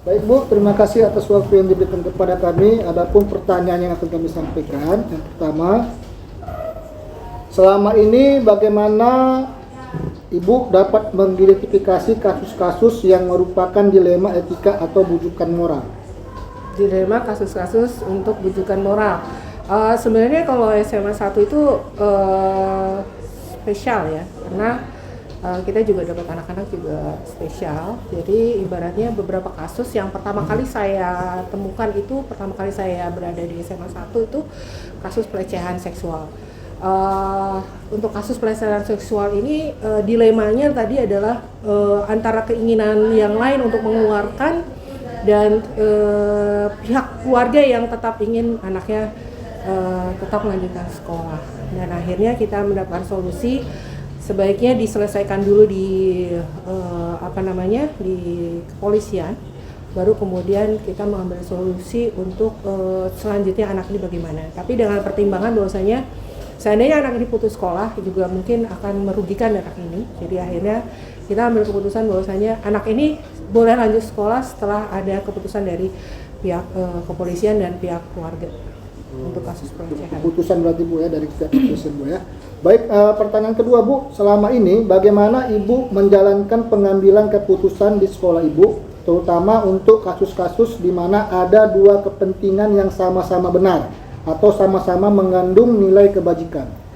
Baik Bu, terima kasih atas waktu yang diberikan kepada kami. Adapun pertanyaan yang akan kami sampaikan, yang pertama, selama ini bagaimana Ibu dapat mengidentifikasi kasus-kasus yang merupakan dilema etika atau bujukan moral? Dilema kasus-kasus untuk bujukan moral. Sebenarnya kalau SMA 1 itu spesial ya, karena kita juga dapat anak-anak juga spesial. Jadi ibaratnya beberapa kasus yang pertama kali saya temukan itu, pertama kali saya berada di SMA 1 itu kasus pelecehan seksual. Untuk kasus pelecehan seksual ini dilemanya tadi adalah antara keinginan yang lain untuk mengeluarkan dan pihak keluarga yang tetap ingin anaknya tetap melanjutkan sekolah. Dan akhirnya kita mendapatkan solusi sebaiknya diselesaikan dulu di di kepolisian, baru kemudian kita mengambil solusi untuk selanjutnya anak ini bagaimana. Tapi dengan pertimbangan bahwasanya seandainya anak ini putus sekolah juga mungkin akan merugikan anak ini. Jadi akhirnya kita ambil keputusan bahwasanya anak ini boleh lanjut sekolah setelah ada keputusan dari pihak kepolisian dan pihak keluarga untuk kasus pelecehan. Keputusan berarti Bu ya, dari pihak kepolisian Bu ya. Baik, pertanyaan kedua Bu, selama ini bagaimana Ibu menjalankan pengambilan keputusan di sekolah Ibu, terutama untuk kasus-kasus di mana ada dua kepentingan yang sama-sama benar atau sama-sama mengandung nilai kebajikan?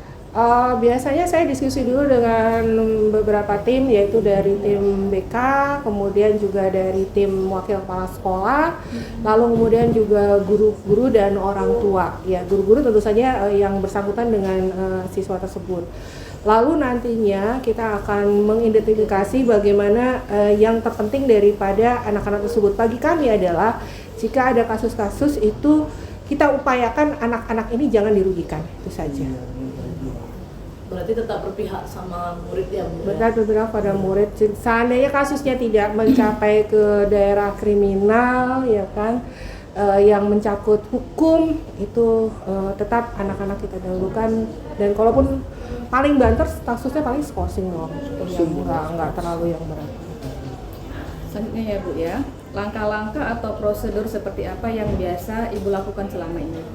Biasanya saya diskusi dulu dengan beberapa tim, yaitu dari tim BK, kemudian juga dari tim wakil kepala sekolah, lalu kemudian juga guru-guru dan orang tua. Ya, guru-guru tentu saja yang bersangkutan dengan siswa tersebut. Lalu nantinya kita akan mengidentifikasi bagaimana yang terpenting daripada anak-anak tersebut. Bagi kami adalah jika ada kasus-kasus itu kita upayakan anak-anak ini jangan dirugikan, itu saja. Berarti tetap berpihak sama murid ya Bu? Benar, berpihak pada murid. Seandainya kasusnya tidak mencapai ke daerah kriminal, ya kan, yang mencakup hukum, itu tetap anak-anak kita dahulukan. Dan kalaupun paling banter, kasusnya paling skorsing doang, yang nggak terlalu yang berat. Selanjutnya ya Bu ya, langkah-langkah atau prosedur seperti apa yang biasa Ibu lakukan selama ini?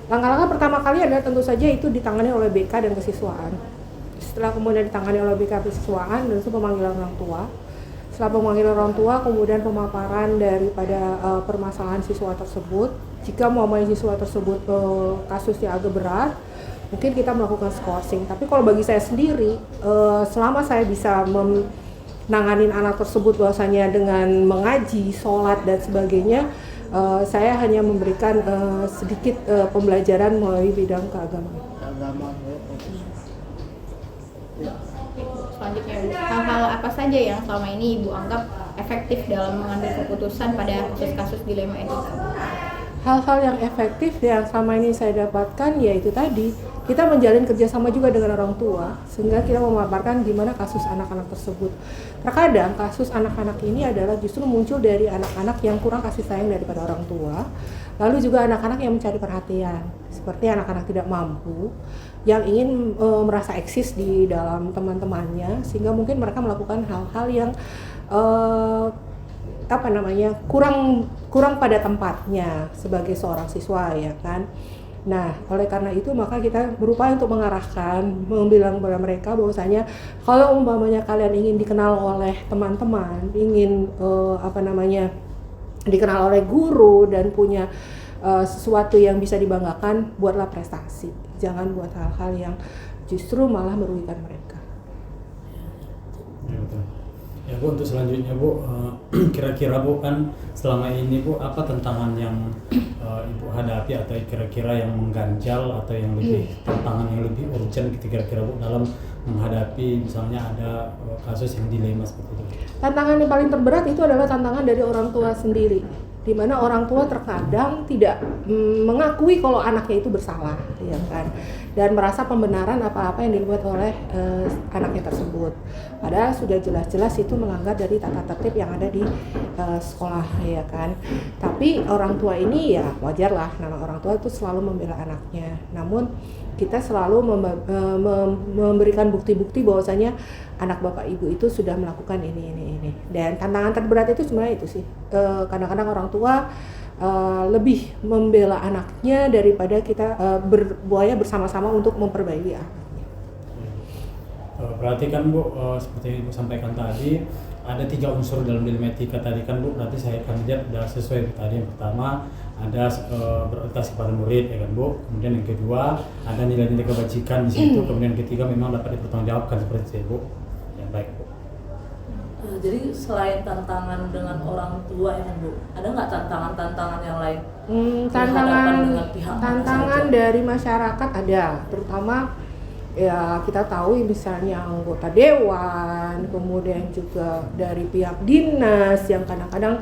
Langkah-langkah pertama kali adalah tentu saja itu ditangani oleh BK dan kesiswaan. Setelah kemudian ditangani oleh BK kesiswaan dan itu pemanggilan orang tua. Setelah pemanggilan orang tua, kemudian pemaparan daripada permasalahan siswa tersebut. Jika siswa tersebut kasusnya agak berat, mungkin kita melakukan skorsing. Tapi kalau bagi saya sendiri, selama saya bisa nanganin anak tersebut bahwasanya dengan mengaji, sholat dan sebagainya, saya hanya memberikan sedikit pembelajaran melalui bidang keagamaan. Selanjutnya Bu, hal-hal apa saja yang selama ini Ibu anggap efektif dalam mengambil keputusan pada kasus-kasus dilema etika? Hal-hal yang efektif yang selama ini saya dapatkan yaitu tadi, kita menjalin kerjasama juga dengan orang tua sehingga kita memaparkan gimana kasus anak-anak tersebut. Terkadang kasus anak-anak ini adalah justru muncul dari anak-anak yang kurang kasih sayang daripada orang tua, lalu juga anak-anak yang mencari perhatian, seperti anak-anak tidak mampu yang ingin merasa eksis di dalam teman-temannya, sehingga mungkin mereka melakukan hal-hal yang kurang pada tempatnya sebagai seorang siswa, ya kan. Nah, oleh karena itu maka kita berupaya untuk mengarahkan, membilang kepada mereka bahwasanya kalau umpamanya kalian ingin dikenal oleh teman-teman, ingin dikenal oleh guru dan punya sesuatu yang bisa dibanggakan, buatlah prestasi. Jangan buat hal-hal yang justru malah merugikan mereka. Ya, betul. Ya Bu, untuk selanjutnya Bu, kira-kira Bu kan selama ini Bu apa tantangan yang Ibu hadapi atau kira-kira yang mengganjal atau yang lebih tantangan yang lebih urgent kira-kira Bu dalam menghadapi misalnya ada kasus yang dilema seperti itu? Tantangan yang paling terberat itu adalah tantangan dari orang tua sendiri, di mana orang tua terkadang tidak mengakui kalau anaknya itu bersalah, ya kan, dan merasa pembenaran apa-apa yang dibuat oleh anaknya tersebut. Padahal sudah jelas-jelas itu melanggar dari tata tertib yang ada di sekolah ya kan. Tapi orang tua ini ya wajar lah, nama orang tua itu selalu membela anaknya. Namun kita selalu memberikan bukti-bukti bahwasanya anak bapak ibu itu sudah melakukan ini. Dan tantangan terberat itu sebenarnya itu sih. Kadang-kadang orang tua lebih membela anaknya daripada kita berbuaya bersama-sama untuk memperbaiki anaknya. Berarti kan Bu, seperti yang Ibu sampaikan tadi, ada 3 unsur dalam dilema etika tadi kan Bu. Berarti saya akan lihat sudah sesuai tadi. Yang pertama ada berorientasi pada murid ya kan Bu. Kemudian yang kedua ada nilai-nilai kebajikan di situ. Kemudian yang ketiga memang dapat dipertanggungjawabkan seperti itu Bu. Ya baik Bu. Jadi selain tantangan dengan orang tua ya kan Bu, ada nggak tantangan yang lain? Berhadapan dengan pihak mana Tantangan saja? dari masyarakat ada, terutama ya kita tahu misalnya anggota dewan, kemudian juga dari pihak dinas yang kadang-kadang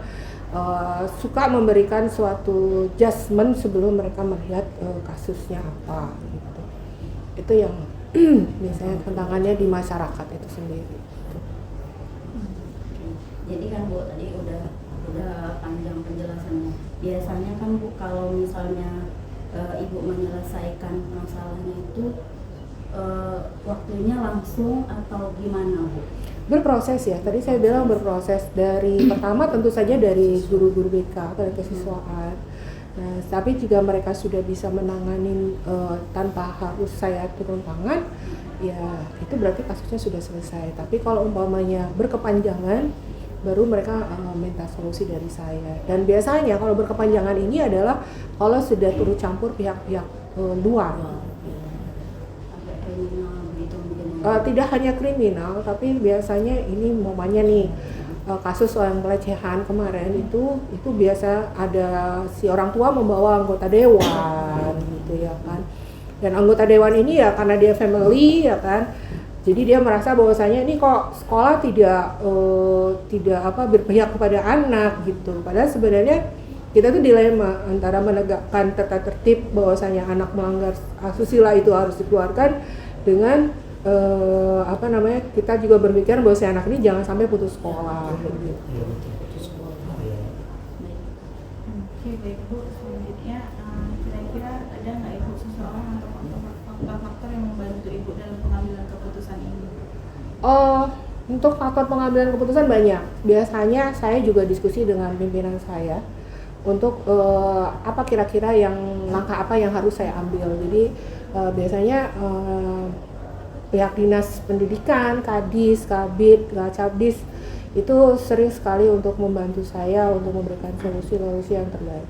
suka memberikan suatu judgement sebelum mereka melihat kasusnya apa gitu. Itu yang biasanya tantangannya di masyarakat itu sendiri. Jadi kan Bu tadi udah panjang penjelasannya. Biasanya kan Bu kalau misalnya Ibu menyelesaikan masalahnya itu waktunya langsung atau gimana Bu? Berproses ya, tadi saya bilang berproses dari pertama tentu saja dari guru-guru BK atau kesiswaan. Nah, tapi jika mereka sudah bisa menangani tanpa harus saya turun tangan, ya itu berarti kasusnya sudah selesai. Tapi kalau umpamanya berkepanjangan, baru mereka minta solusi dari saya. Dan biasanya kalau berkepanjangan ini adalah kalau sudah turut campur pihak-pihak luar. Sampai kriminal begitu mungkin? Tidak hanya kriminal, tapi biasanya ini umpamanya nih kasus orang pelecehan kemarin itu biasa ada si orang tua membawa anggota dewan gitu ya kan. Dan anggota dewan ini ya karena dia family ya kan. Jadi dia merasa bahwasanya ini kok sekolah tidak berpihak kepada anak gitu. Padahal sebenarnya kita tuh dilema antara menegakkan tata tertib bahwasanya anak melanggar asusila itu harus dikeluarkan dengan kita juga berpikir bahwasanya anak ini jangan sampai putus sekolah gitu. Iya betul, putus sekolah. Iya. Oke, baik Bu. Selanjutnya, kira-kira ada nggak Ibu seseorang atau faktor-faktor yang membantu Ibu dalam pengambilan keputusan ini? Untuk faktor pengambilan keputusan banyak. Biasanya saya juga diskusi dengan pimpinan saya untuk apa kira-kira langkah apa yang harus saya ambil. Jadi biasanya pihak dinas pendidikan, kadis, kabid, cabdis itu sering sekali untuk membantu saya untuk memberikan solusi yang terbaik.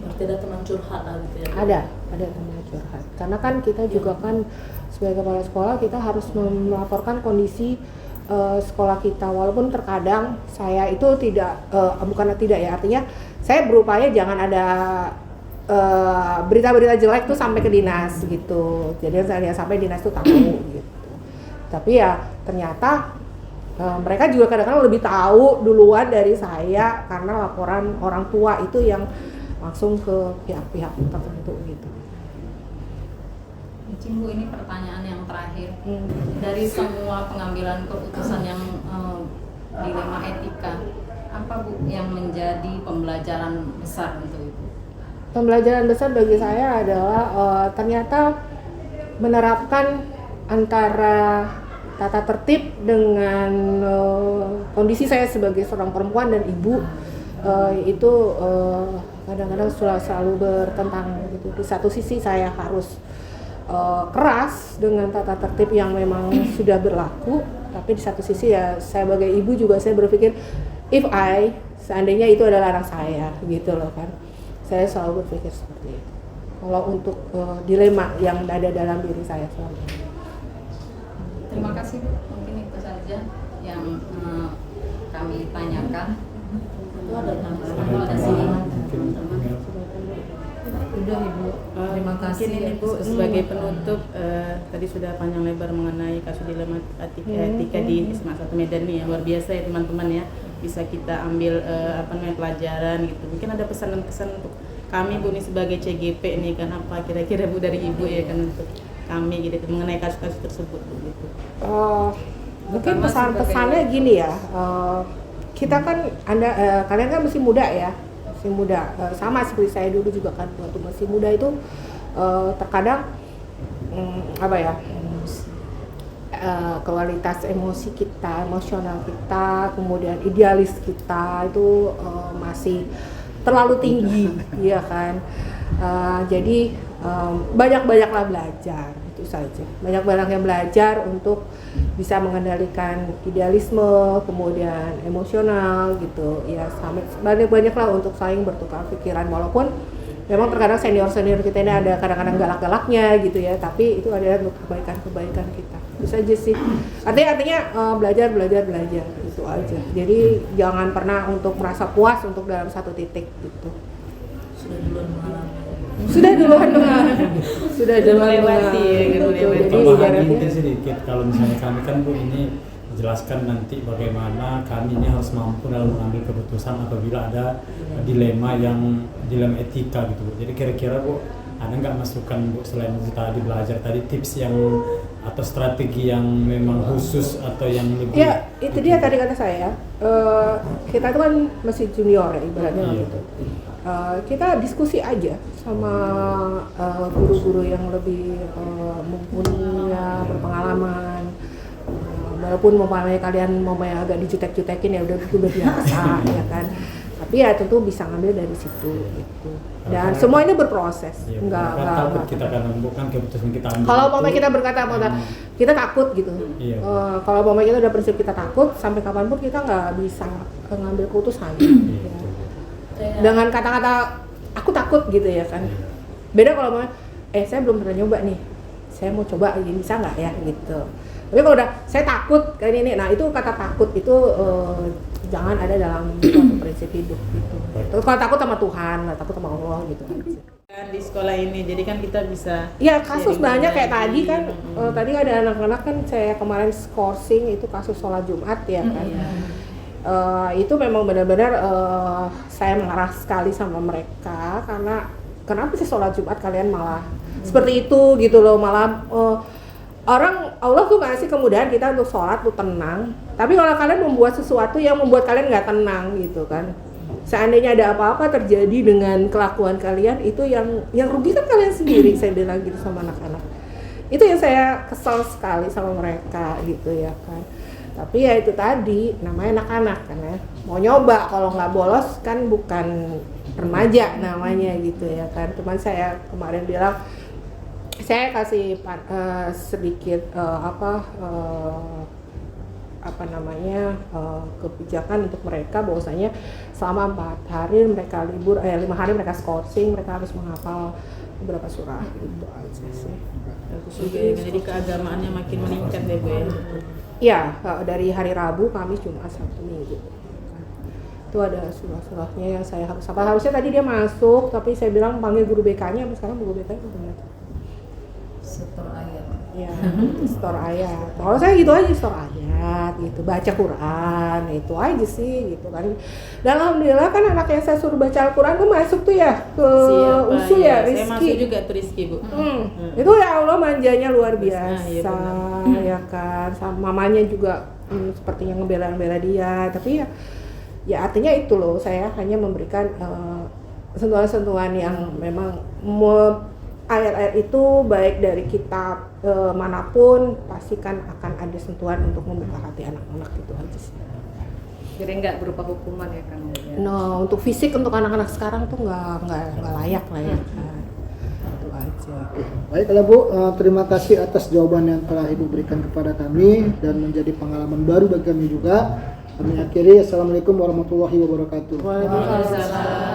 Berarti ada teman curhat lah gitu ya? Ada teman curhat. Karena kan kita juga kan sebagai kepala sekolah kita harus melaporkan kondisi sekolah kita. Walaupun terkadang saya itu artinya saya berupaya jangan ada berita-berita jelek tuh sampai ke dinas gitu. Jadi saya sampai dinas tuh tahu gitu. Tapi ya ternyata mereka juga kadang-kadang lebih tahu duluan dari saya karena laporan orang tua itu yang langsung ke pihak-pihak tertentu gitu. Mungkin Bu ini pertanyaan yang terakhir. Dari semua pengambilan keputusan yang dilema etika, apa Bu yang menjadi pembelajaran besar untuk Ibu? Pembelajaran besar bagi saya adalah ternyata menerapkan antara tata tertib dengan kondisi saya sebagai seorang perempuan dan ibu itu kadang-kadang selalu bertentangan gitu. Di satu sisi saya harus keras dengan tata tertib yang memang sudah berlaku, tapi di satu sisi ya saya sebagai ibu juga saya berpikir seandainya itu adalah anak saya gitu loh kan. Saya selalu berpikir seperti itu. Kalau untuk dilema yang ada dalam diri saya selama ini. Terima kasih Bu, mungkin itu saja yang kami tanyakan. Itu ada tambahan. Terima kasih teman-teman. Udah Ibu, Terima kasih. mungkin ini Bu sebagai penutup tadi sudah panjang lebar mengenai kasus dilema etika di SMA 1 Medan nih ya, luar biasa ya teman-teman ya, bisa kita ambil pelajaran gitu. Mungkin ada pesan dan kesan untuk kami Bu nih sebagai CGP nih kan, apa kira-kira Bu dari Ibu ya kan untuk kami gitu mengenai kasus-kasus tersebut gitu. Mungkin pesan-pesannya gini ya, kita kan kalian kan masih muda ya, masih muda, sama seperti saya dulu juga kan waktu masih muda itu terkadang kualitas emosi kita, emosional kita, kemudian idealis kita itu masih terlalu tinggi, ya kan. Jadi banyak-banyaklah belajar, itu saja. Banyak-banyaknya belajar untuk bisa mengendalikan idealisme, kemudian emosional gitu. Ya, banyak-banyaklah untuk saling bertukar pikiran, walaupun memang terkadang senior-senior kita ini ada kadang-kadang galak-galaknya gitu ya, tapi itu adalah untuk kebaikan-kebaikan kita. Itu saja sih. Artinya belajar itu aja. Jadi jangan pernah untuk merasa puas untuk dalam satu titik gitu. Sudah duluan melewati ya, gitu. Tambahan inti sedikit, kalau misalnya kami kan Bu ini jelaskan nanti bagaimana kami ini harus mampu dalam mengambil keputusan apabila ada dilema etika gitu Bu. Jadi kira-kira Bu ada nggak masukan Bu selain itu tadi belajar tadi tips yang atau strategi yang memang khusus atau yang lebih? Ya itu dia tadi kata saya, kita itu kan masih junior ya ibaratnya gitu. Kita diskusi aja sama guru-guru yang lebih mumpuni ya, berpengalaman. Walaupun kalian agak dijutek-jutekin ya udah biasa ya kan. Tapi ya tentu bisa ngambil dari situ gitu. Dan semua ini berproses. Iya, enggak kita akan membuka keputusan kita ambil. Kalau kita berkata kita takut gitu. Iya. Kalau kita udah prinsip kita takut, sampai kapanpun kita nggak bisa ngambil keputusan. Ya. Dengan kata-kata aku takut gitu ya kan. Beda kalau saya belum pernah nyoba nih, saya mau coba ini bisa nggak ya gitu. Tapi kalau udah saya takut kayak ini, nah itu kata takut itu jangan ada dalam suatu prinsip hidup gitu. Kalau takut sama Tuhan, nggak takut sama Allah gitu. Di sekolah ini, jadi kan kita bisa. Iya, kasus banyak kayak tadi kan. Tadi ada anak-anak kan saya kemarin skorsing itu kasus sholat Jumat ya kan. Itu memang benar-benar saya marah sekali sama mereka karena kenapa sih sholat Jumat kalian malah seperti itu gitu loh, malah Allah tuh ngasih kemudahan kita untuk sholat tuh tenang, tapi kalau kalian membuat sesuatu yang membuat kalian nggak tenang gitu kan, seandainya ada apa-apa terjadi dengan kelakuan kalian itu yang rugi kan kalian sendiri. Saya bilang gitu sama anak-anak, itu yang saya kesal sekali sama mereka gitu ya kan. Tapi ya itu tadi, namanya anak-anak kan ya, mau nyoba, kalau nggak bolos kan bukan remaja namanya gitu ya kan. Teman saya kemarin bilang, saya kasih sedikit kebijakan untuk mereka, bahwasanya selama 4 hari mereka libur, 5 hari mereka skorsing, mereka harus menghafal beberapa surah gitu aja sih. Jadi keagamaannya makin meningkat deh Bu ya. Iya, dari hari Rabu, Kamis, Jumat, Sabtu, Minggu. Itu ada surah-surahnya yang saya harus hafal. Harusnya tadi dia masuk, tapi saya bilang panggil guru BK-nya, sekarang guru BK-nya benar. Setor ayat. Ya, setor ayat. Kalau saya gitu aja, setor ayat, gitu, baca Quran, itu aja sih, gitu kan. Dan alhamdulillah kan anak yang saya suruh baca Al-Quran tuh masuk tuh ya ke usul ya, Rizky. Saya masuk juga tuh Rizky Bu. Itu ya Allah manjanya luar biasa, ya kan. Sama mamanya juga sepertinya ngebela dia, tapi ya artinya itu loh, saya hanya memberikan sentuhan-sentuhan yang memang ayat-ayat itu baik dari kitab manapun pasti kan akan ada sentuhan untuk membuka hati anak-anak, itu aja sih. Jadi nggak berupa hukuman ya kan? No, untuk fisik untuk anak-anak sekarang tuh nggak layak lah ya kan. Itu aja. Baiklah Bu, terima kasih atas jawaban yang telah Ibu berikan kepada kami dan menjadi pengalaman baru bagi kami juga. Kami akhiri, Assalamualaikum warahmatullahi wabarakatuh. Waalaikumsalam.